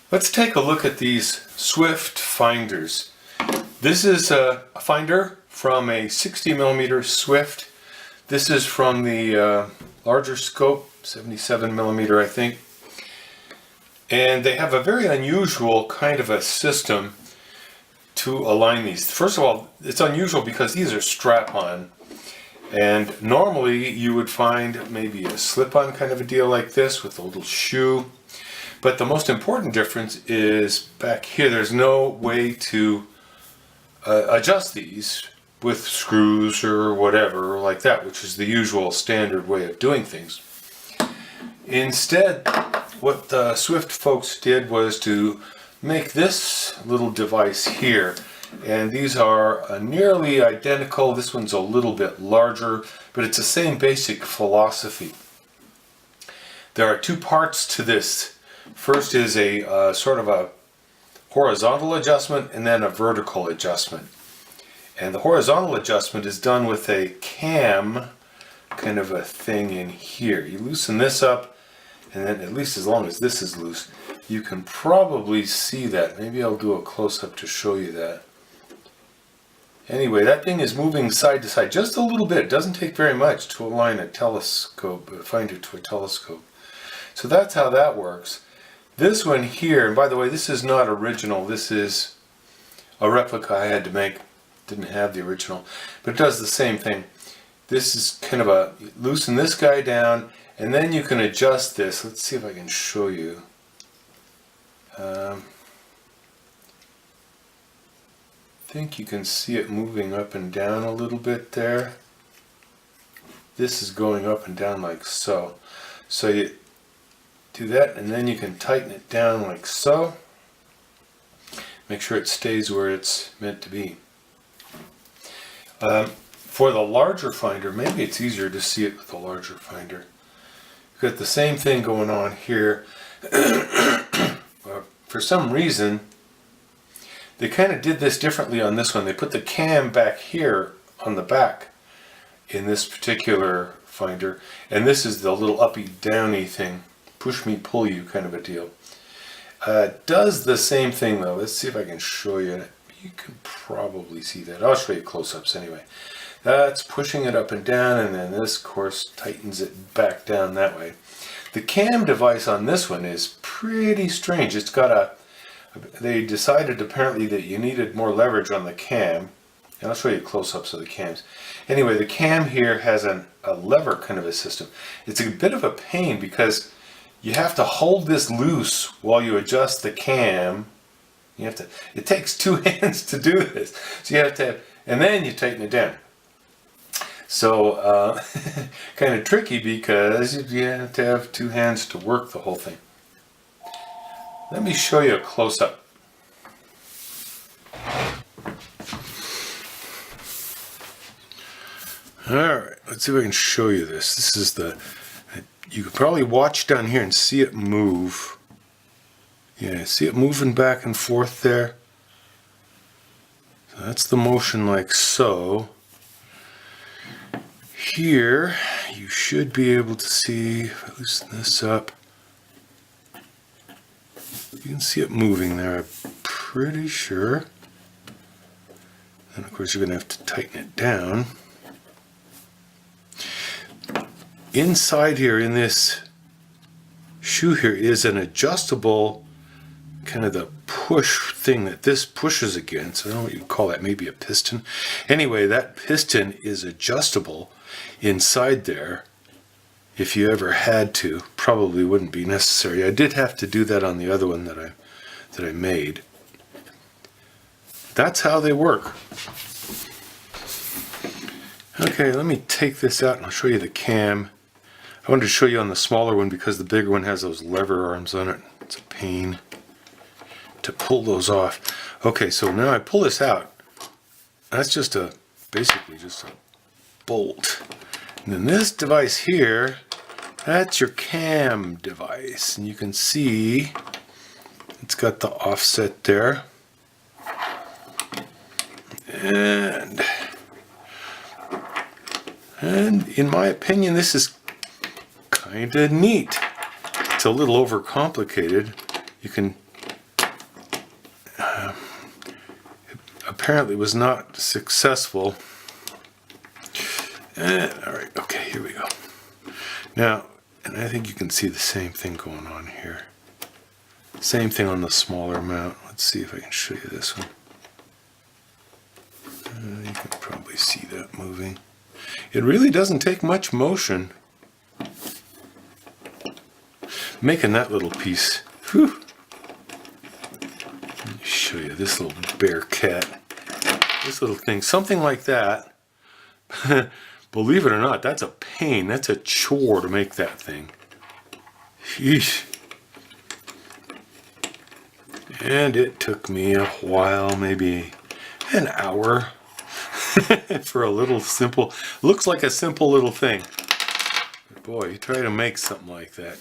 Let's take a look at these Swift finders. This is a finder from a 60mm Swift. This is from the larger scope, 77mm I think. And they have a very unusual kind of a system to align these. First of all, it's unusual because these are strap-on. And normally you would find maybe a slip-on kind of a deal like this with a little shoe. But the most important difference is back here, there's no way to adjust these with screws or whatever like that, which is the usual standard way of doing things. Instead, what the Swift folks did was to make this little device here. And these are nearly identical. This one's a little bit larger, but it's the same basic philosophy. There are two parts to this. First is a sort of a horizontal adjustment and then a vertical adjustment. And the horizontal adjustment is done with a cam kind of a thing in here. You loosen this up, and then at least as long as this is loose, you can probably see that. Maybe I'll do a close-up to show you that. Anyway, that thing is moving side to side just a little bit. It doesn't take very much to align a telescope, a finder to a telescope. So that's how that works. This one here, and by the way, this is not original. This is a replica I had to make. Didn't have the original, but it does the same thing. This is kind of a, loosen this guy down, and then you can adjust this. Let's see if I can show you. I think you can see it moving up and down a little bit there. This is going up and down like so. So you do that, and then you can tighten it down like so. Make sure it stays where it's meant to be. For the larger finder, maybe it's easier to see it with the larger finder. You've got the same thing going on here. For some reason, they kind of did this differently on this one. They put the cam back here on the back in this particular finder, and this is the little uppy downy thing. Push me, pull you kind of a deal. Does the same thing though. Let's see if I can show you. You can probably see that. I'll show you close-ups anyway. That's pushing it up and down, and then this, of course, tightens it back down that way. The cam device on this one is pretty strange. It's got they decided apparently that you needed more leverage on the cam. And I'll show you close-ups of the cams. Anyway, the cam here has a lever kind of a system. It's a bit of a pain because you have to hold this loose while you adjust the cam. You have to, it takes two hands to do this. So you have to, and then you tighten it down. So, kind of tricky because you have to have two hands to work the whole thing. Let me show you a close-up. Alright, let's see if I can show you this. This is the, you can probably watch down here and see it move. Yeah, see it moving back and forth there? So that's the motion like so. Here, you should be able to see, if I loosen this up, you can see it moving there, I'm pretty sure. And of course you're going to have to tighten it down. Inside here in this shoe here is an adjustable kind of the push thing that this pushes against. I don't know what you'd call that, maybe a piston. Anyway, that piston is adjustable inside there. If you ever had to, probably wouldn't be necessary. I did have to do that on the other one that I made. That's how they work. Okay, let me take this out and I'll show you the cam. I wanted to show you on the smaller one because the bigger one has those lever arms on it. It's a pain to pull those off. Okay, so now I pull this out. That's just basically just a bolt. And then this device here, that's your cam device. And you can see it's got the offset there. And in my opinion, this is kind of neat. It's a little overcomplicated. You can apparently was not successful. All right, okay, here we go. Now, and I think you can see the same thing going on here. Same thing on the smaller mount. Let's see if I can show you this one. You can probably see that moving. It really doesn't take much motion. Making that little piece. Whew. Let me show you this little bear cat. This little thing, something like that. Believe it or not, that's a pain. That's a chore to make that thing. Sheesh. And it took me a while, maybe an hour, for a little simple, looks like a simple little thing. But boy, you try to make something like that.